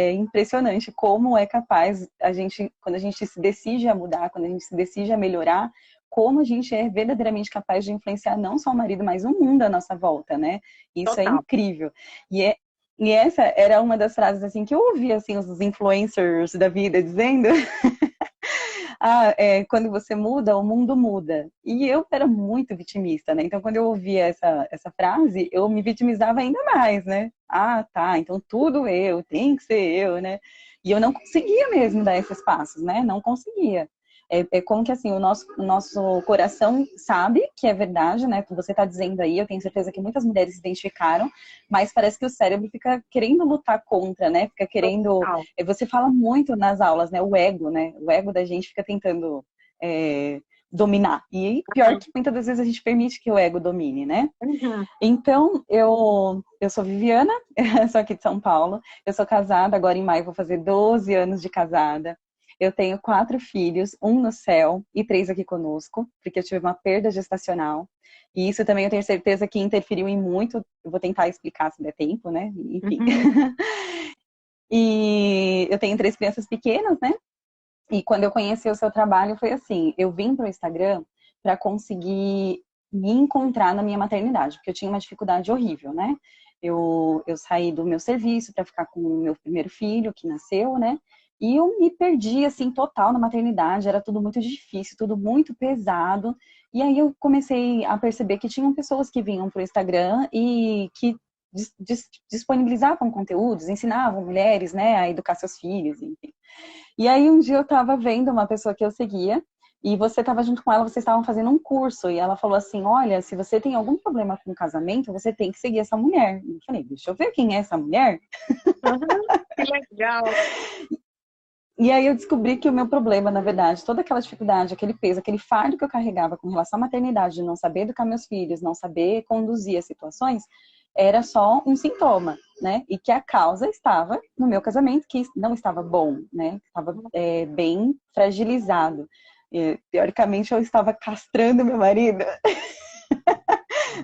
é impressionante como é capaz quando a gente se decide a mudar, quando a gente se decide a melhorar, como a gente é verdadeiramente capaz de influenciar não só o marido, mas o mundo à nossa volta, né? Isso é Total. incrível. E essa era uma das frases assim que eu ouvi assim os influencers da vida dizendo quando você muda, o mundo muda. E eu era muito vitimista, né? Então, quando eu ouvia essa frase, eu me vitimizava ainda mais, né? Ah, tá, então tudo eu, tem que ser eu, né? E eu não conseguia mesmo dar esses passos, né? Não conseguia. É como que assim, o nosso coração sabe que é verdade, né? Que você está dizendo aí, eu tenho certeza que muitas mulheres se identificaram, mas parece que o cérebro fica querendo lutar contra, né? Fica querendo. Total. Você fala muito nas aulas, né? O ego, né? O ego da gente fica tentando dominar. E pior que muitas das vezes a gente permite que o ego domine, né? Uhum. Então, eu sou Viviana, sou aqui de São Paulo. Eu sou casada, agora em maio vou fazer 12 anos de casada. Eu tenho 4 filhos, um no céu e 3 aqui conosco, porque eu tive uma perda gestacional. E isso também eu tenho certeza que interferiu em muito. Eu vou tentar explicar se der tempo, né? Enfim. Uhum. E eu tenho 3 crianças pequenas, né? E quando eu conheci o seu trabalho, foi assim: eu vim para o Instagram para conseguir me encontrar na minha maternidade, porque eu tinha uma dificuldade horrível, né? Eu saí do meu serviço para ficar com o meu primeiro filho, que nasceu, né? E eu me perdi, assim, total na maternidade, era tudo muito difícil, tudo muito pesado. E aí eu comecei a perceber que tinham pessoas que vinham para o Instagram e que disponibilizavam conteúdos, ensinavam mulheres, né, a educar seus filhos, enfim. E aí um dia eu tava vendo uma pessoa que eu seguia, e você estava junto com ela, vocês estavam fazendo um curso, e ela falou assim: olha, se você tem algum problema com casamento, você tem que seguir essa mulher. Eu falei: deixa eu ver quem é essa mulher. Uhum. Que legal. E aí eu descobri que o meu problema, na verdade, toda aquela dificuldade, aquele peso, aquele fardo que eu carregava com relação à maternidade, de não saber educar meus filhos, não saber conduzir as situações, era só um sintoma, né? E que a causa estava no meu casamento, que não estava bom, né? Estava bem fragilizado. E, teoricamente, eu estava castrando meu marido,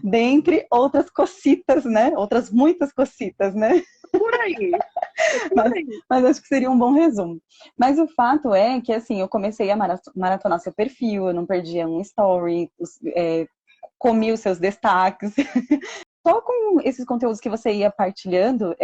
dentre outras cocitas, né? Outras muitas cocitas, né? Por aí. É por Mas, aí. mas acho que seria um bom resumo. Mas o fato é que, assim, eu comecei a maratonar seu perfil, eu não perdia um story, comi os seus destaques. Só com esses conteúdos que você ia partilhando,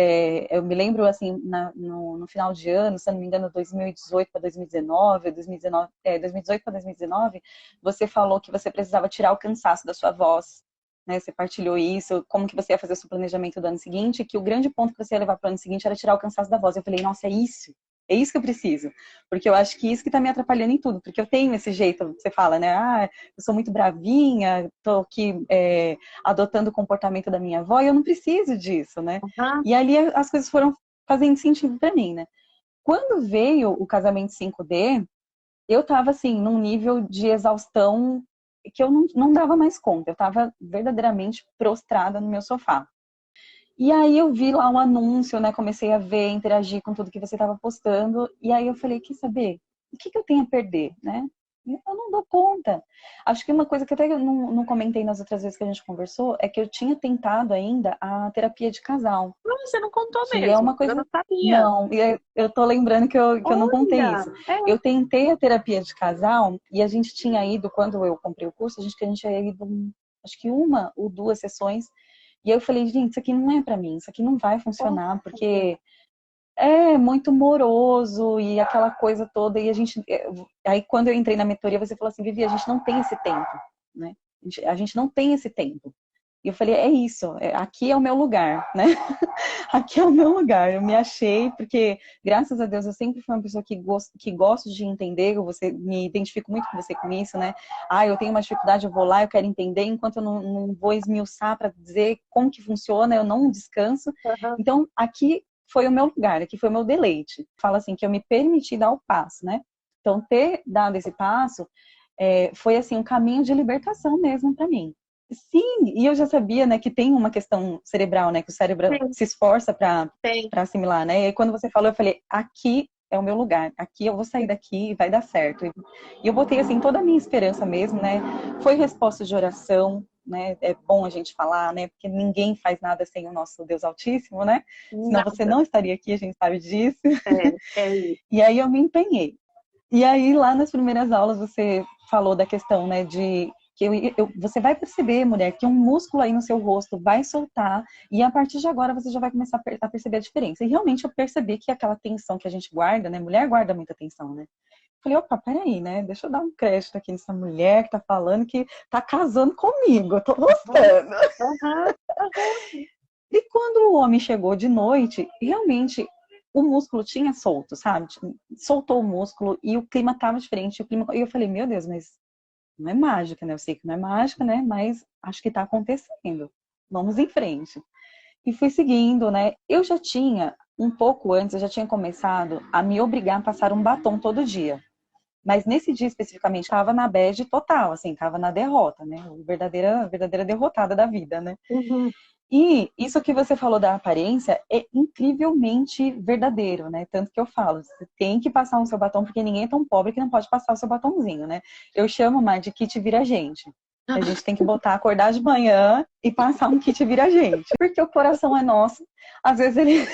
eu me lembro, assim, no final de ano, se eu não me engano, 2018 para 2019, 2018 para 2019, você falou que você precisava tirar o cansaço da sua voz, né? Você partilhou isso, como que você ia fazer o seu planejamento do ano seguinte, que o grande ponto que você ia levar para o ano seguinte era tirar o cansaço da voz. Eu falei: nossa, é isso que eu preciso, porque eu acho que isso que tá me atrapalhando em tudo, porque eu tenho esse jeito, você fala, né? Ah, eu sou muito bravinha, tô aqui adotando o comportamento da minha avó, e eu não preciso disso, né? Uhum. E ali as coisas foram fazendo sentido para mim, né? Quando veio o casamento 5D, eu tava assim, num nível de exaustão que eu não dava mais conta, eu tava verdadeiramente prostrada no meu sofá. E aí eu vi lá um anúncio, né? Comecei a ver, interagir com tudo que você estava postando. E aí eu falei: quer saber? O que eu tenho a perder, né? Eu não dou conta. Acho que uma coisa que até eu não comentei nas outras vezes que a gente conversou é que eu tinha tentado ainda a terapia de casal, Não, você não contou que é mesmo. uma Eu não coisa. sabia. Não, e eu tô lembrando que eu não contei Olha, isso. Eu tentei a terapia de casal e a gente tinha ido, quando eu comprei o curso, a gente tinha ido, acho que 1 ou 2 sessões. E aí eu falei: gente, isso aqui não é pra mim, isso aqui não vai funcionar, porque é muito moroso e aquela coisa toda. E a gente. Aí quando eu entrei na mentoria, você falou assim: Vivi, a gente não tem esse tempo, né? A gente não tem esse tempo. E eu falei: é isso, aqui é o meu lugar, né? Aqui é o meu lugar. Eu me achei, porque, graças a Deus, eu sempre fui uma pessoa que gosto de entender. Você me identifico muito com você com isso, né? Ah, eu tenho uma dificuldade, eu vou lá, eu quero entender, enquanto eu não vou esmiuçar para dizer como que funciona, eu não descanso. uhum. Então, aqui foi o meu lugar, aqui foi o meu deleite. Fala assim, que eu me permiti dar o passo, né? Então, ter dado esse passo foi, assim, um caminho de libertação mesmo para mim. Sim, e eu já sabia, né, que tem uma questão cerebral, né, que o cérebro Sim, se esforça para tem. assimilar, né? E aí, quando você falou, eu falei: aqui é o meu lugar, aqui eu vou sair daqui e vai dar certo. E eu botei assim toda a minha esperança mesmo, né? Foi resposta de oração, né? É bom a gente falar, né? Porque ninguém faz nada sem o nosso Deus Altíssimo, né? Senão você Nada. não estaria aqui, a gente sabe disso. É isso. E aí eu me empenhei. E aí, lá nas primeiras aulas, você falou da questão, né, de que você vai perceber, mulher, que um músculo aí no seu rosto vai soltar, e a partir de agora você já vai começar a perceber a diferença. E realmente eu percebi que aquela tensão que a gente guarda, né, mulher guarda muita tensão, né? Falei, opa, peraí, né? Deixa eu dar um crédito aqui nessa mulher que tá falando que tá casando comigo, eu tô gostando. Aham. E quando o homem chegou de noite, realmente o músculo tinha solto, sabe? Soltou o músculo e o clima tava diferente. E eu falei, meu Deus, mas não é mágica, né? Eu sei que não é mágica, né? Mas acho que tá acontecendo. Vamos em frente. E fui seguindo, né? Eu já tinha, um pouco antes, eu já tinha começado a me obrigar a passar um batom todo dia. Mas nesse dia especificamente, estava na bad total, assim, estava na derrota, né? Verdadeira derrotada da vida, né? Uhum. E isso que você falou da aparência é incrivelmente verdadeiro, né? Tanto que eu falo, você tem que passar o seu batom, porque ninguém é tão pobre que não pode passar o seu batomzinho, né? Eu chamo mais de kit vira-gente. A gente tem que botar, acordar de manhã e passar um kit vira-gente. Porque o coração é nosso, às vezes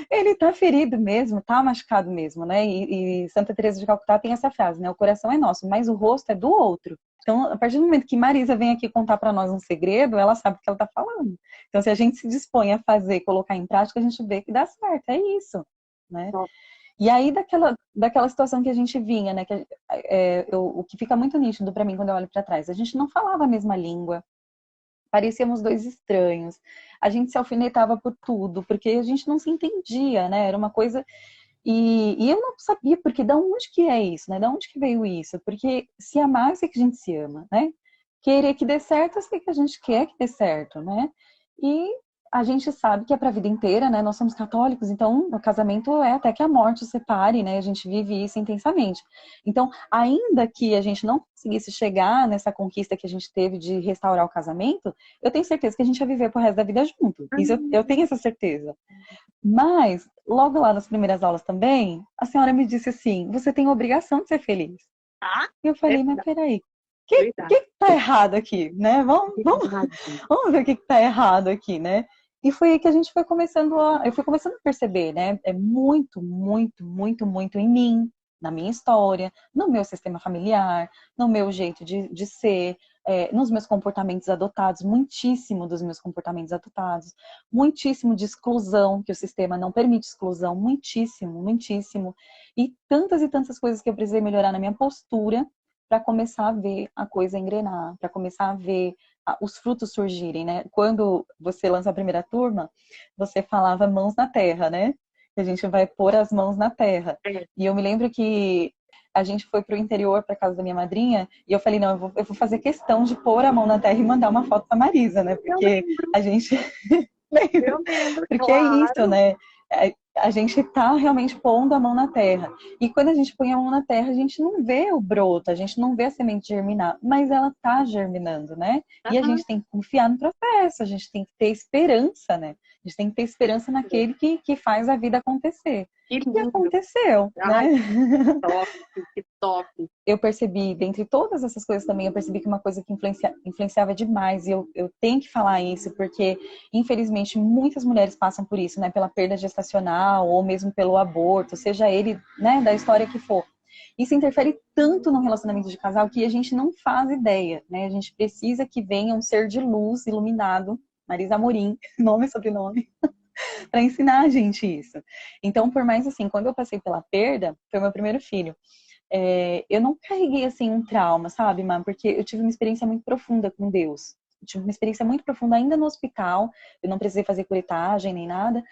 ele tá ferido mesmo, tá machucado mesmo, né? E Santa Teresa de Calcutá tem essa frase, né? O coração é nosso, mas o rosto é do outro. Então, a partir do momento que Marisa vem aqui contar para nós um segredo, ela sabe o que ela está falando. Então, se a gente se dispõe a fazer, colocar em prática, a gente vê que dá certo. É isso, né? E aí, daquela situação que a gente vinha, né? O que fica muito nítido para mim quando eu olho para trás, a gente não falava a mesma língua, parecíamos dois estranhos, a gente se alfinetava por tudo, porque a gente não se entendia, né? Era uma coisa. E eu não sabia, porque da onde que é isso, né? Da onde que veio isso? Porque se amar, eu sei que a gente se ama, né? Querer que dê certo, eu sei que a gente quer que dê certo, né? E a gente sabe que é para a vida inteira, né? Nós somos católicos, então o casamento é até que a morte os separe, né? A gente vive isso intensamente. Então, ainda que a gente não conseguisse chegar nessa conquista que a gente teve de restaurar o casamento, eu tenho certeza que a gente ia viver pro resto da vida junto. Isso eu tenho essa certeza. Mas, logo lá nas primeiras aulas também, a senhora me disse assim, você tem a obrigação de ser feliz. Ah, E eu é falei, mas peraí, o verdade. que tá errado aqui, né? Vamos ver o que tá errado aqui, né? E foi aí que a gente foi começando eu fui começando a perceber, né? É muito, muito, muito, muito em mim, na minha história, no meu sistema familiar, no meu jeito de ser, nos meus comportamentos adotados, muitíssimo dos meus comportamentos adotados, muitíssimo de exclusão, que o sistema não permite exclusão, muitíssimo, muitíssimo. E tantas coisas que eu precisei melhorar na minha postura para começar a ver a coisa engrenar, para começar a ver os frutos surgirem, né? Quando você lança a primeira turma, você falava mãos na terra, né? Que a gente vai pôr as mãos na terra. É. E eu me lembro que a gente foi para o interior, para casa da minha madrinha, e eu falei, não, eu vou fazer questão de pôr a mão na terra e mandar uma foto para Marisa, né? Eu Porque lembro, a gente eu lembro, porque é isso, claro. né? A gente tá realmente pondo a mão na terra. E quando a gente põe a mão na terra, a gente não vê o broto, a gente não vê a semente germinar, mas ela tá germinando, né? E a Aham. gente tem que confiar no processo, a gente tem que ter esperança, né? A gente tem que ter esperança naquele que faz a vida acontecer. Que E lindo. aconteceu, Ai, né? top, que top. Eu percebi, dentre todas essas coisas também, eu percebi que uma coisa que influenciava demais, e eu tenho que falar isso, porque, infelizmente, muitas mulheres passam por isso, né? Pela perda gestacional, ou mesmo pelo aborto, seja ele, né, da história que for. Isso interfere tanto no relacionamento de casal que a gente não faz ideia, né? A gente precisa que venha um ser de luz iluminado, Marisa Amorim, nome e sobrenome, para ensinar a gente isso. Então, por mais assim, quando eu passei pela perda, foi meu primeiro filho. Eu não carreguei assim um trauma, sabe, Má? Porque eu tive uma experiência muito profunda com Deus. Eu tive uma experiência muito profunda ainda no hospital. Eu não precisei fazer curetagem nem nada,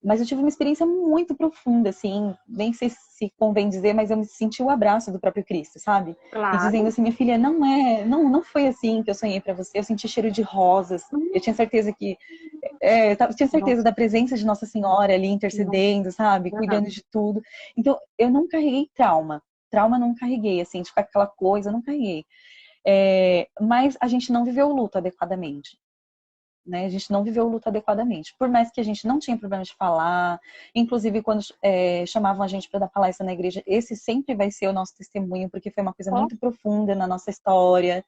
mas eu tive uma experiência muito profunda, assim. Nem sei se convém dizer, mas eu me senti o abraço do próprio Cristo, sabe? E dizendo Claro. assim, minha filha, não foi assim que eu sonhei para você. Eu senti cheiro de rosas. Eu tinha certeza que eu tinha certeza Nossa, da presença de Nossa Senhora ali nossa. intercedendo, sabe? Aham. Cuidando de tudo. Então, eu não carreguei trauma. Trauma não carreguei, assim, de ficar aquela coisa, não carreguei. Mas a gente não viveu o luto adequadamente. Né? A gente não viveu o luto adequadamente. Por mais que a gente não tinha problema de falar, inclusive quando chamavam a gente para dar palestra na igreja, esse sempre vai ser o nosso testemunho, porque foi uma coisa Ó, muito profunda na nossa história.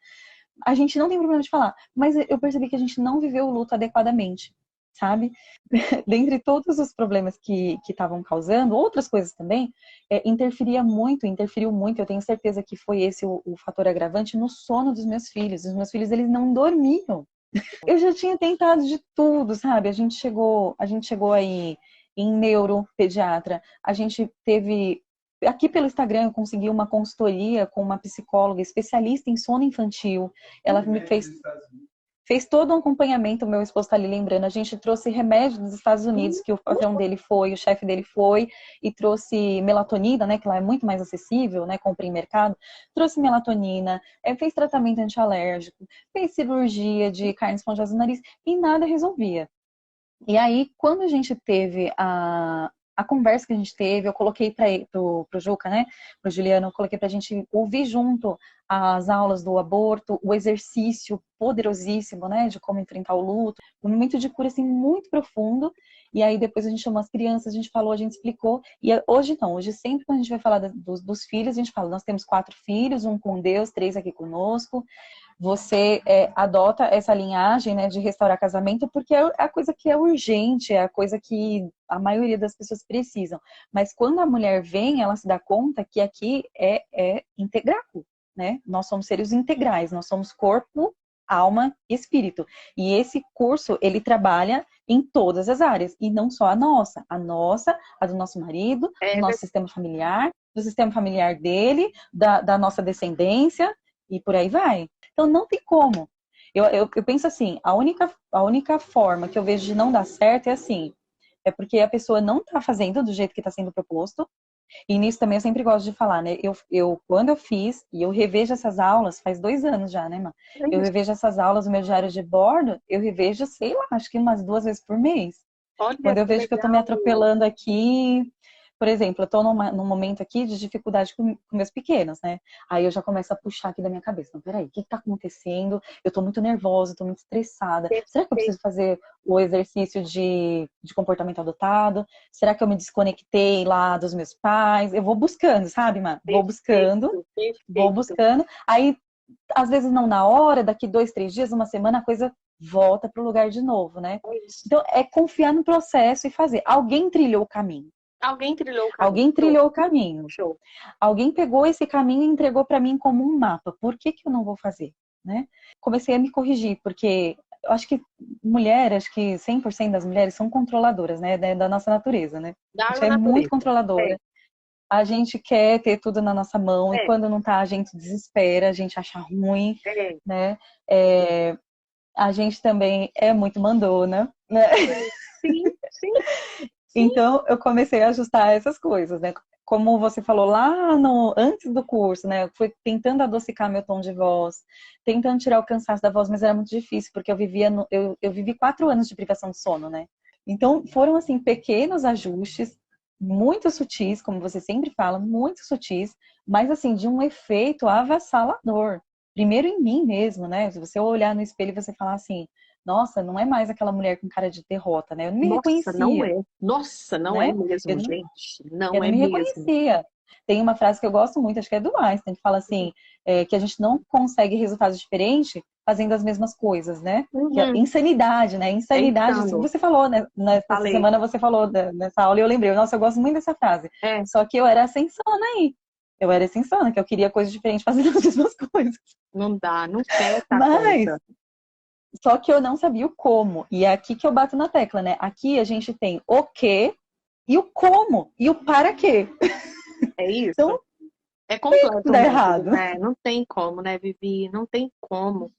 A gente não tem problema de falar, mas eu percebi que a gente não viveu o luto adequadamente, sabe? Dentre todos os problemas que estavam causando, outras coisas também, interferiu muito, eu tenho certeza que foi esse o fator agravante no sono dos meus filhos. Os meus filhos, eles não dormiam. Eu já tinha tentado de tudo, sabe? A gente chegou aí em neuropediatra, a gente teve. Aqui pelo Instagram eu consegui uma consultoria com uma psicóloga especialista em sono infantil. Ela me fez todo um acompanhamento, o meu esposo está ali lembrando. A gente trouxe remédio dos Estados Unidos, que o patrão dele foi, o chefe dele foi, e trouxe melatonina, né, que lá é muito mais acessível, né, compra em mercado. Trouxe melatonina, fez tratamento antialérgico, fez cirurgia de carne esponjosa no nariz, e nada resolvia. E aí, quando a gente teve a conversa que a gente teve, eu coloquei pro Juca, né, pro Juliano, eu coloquei pra gente ouvir junto as aulas do aborto, o exercício poderosíssimo, né, de como enfrentar o luto, um momento de cura, assim, muito profundo. E aí depois a gente chamou as crianças, a gente falou, a gente explicou. E hoje não, hoje sempre quando a gente vai falar dos filhos, a gente fala, nós temos 4 filhos, um com Deus, 3 aqui conosco. Você adota essa linhagem, né, de restaurar casamento, porque é a coisa que é urgente, é a coisa que a maioria das pessoas precisam. Mas quando a mulher vem, ela se dá conta que aqui é integral, né? Nós somos seres integrais, nós somos corpo, alma e espírito. E esse curso, ele trabalha em todas as áreas, e não só a nossa, a do nosso marido, do nosso sistema familiar, do sistema familiar dele, da nossa descendência, e por aí vai. Então não tem como. Eu penso assim, a única forma que eu vejo de não dar certo é assim, é porque a pessoa não está fazendo do jeito que está sendo proposto. E nisso também eu sempre gosto de falar, né? Quando eu fiz, e eu revejo essas aulas, faz 2 anos já, né, mano? Eu revejo essas aulas, o meu diário de bordo, eu revejo, sei lá, acho que umas 2 vezes por mês. Olha, quando eu vejo legal. que eu tô me atropelando aqui, por exemplo, eu tô num momento aqui de dificuldade com meus pequenos, né? Aí eu já começo a puxar aqui da minha cabeça. Não, peraí, o que tá acontecendo? Eu tô muito nervosa, tô muito estressada. Será que eu preciso fazer o exercício de comportamento adotado? Será que eu me desconectei lá dos meus pais? Eu vou buscando, sabe, Má? Vou buscando. Aí, às vezes não na hora, daqui 2, 3 dias, uma semana, a coisa volta pro lugar de novo, né? Então, é confiar no processo e fazer. Alguém trilhou o caminho. Alguém trilhou o caminho. Alguém trilhou o caminho. Show. Alguém pegou esse caminho e entregou para mim como um mapa. Por que eu não vou fazer? Né? Comecei a me corrigir, porque eu acho que acho que 100% das mulheres são controladoras, né? Da nossa natureza, né? A gente é muito controladora. A gente quer ter tudo na nossa mão, e quando não tá, a gente desespera, a gente acha ruim, né? A gente também é muito mandona, né? Sim. Então, eu comecei a ajustar essas coisas, né? Como você falou lá antes do curso, né? Eu fui tentando adocicar meu tom de voz, tentando tirar o cansaço da voz, mas era muito difícil, porque eu vivi 4 anos de privação de sono, né? Então, foram, assim, pequenos ajustes, muito sutis, como você sempre fala, muito sutis, mas, assim, de um efeito avassalador. Primeiro em mim mesmo, né? Se você olhar no espelho e você falar assim, nossa, não é mais aquela mulher com cara de derrota, né? Eu não me reconhecia. Nossa, não é mesmo, gente. Eu não me reconhecia. Tem uma frase que eu gosto muito, acho que é do Einstein, que fala assim, que a gente não consegue resultados diferentes fazendo as mesmas coisas, né? Que é insanidade, né? Insanidade, assim, você falou, né? Nessa semana você falou nessa aula e eu lembrei. Nossa, eu gosto muito dessa frase. Só que eu era essa insana aí. Eu era essa insana, que eu queria coisas diferentes fazendo as mesmas coisas. Não dá, não quer. Mas... Só que eu não sabia o como. E é aqui que eu bato na tecla, né? Aqui a gente tem o que e o como e o para quê. É isso. Então, é completo. Dá errado. Né? Não tem como, né, Vivi? Não tem como.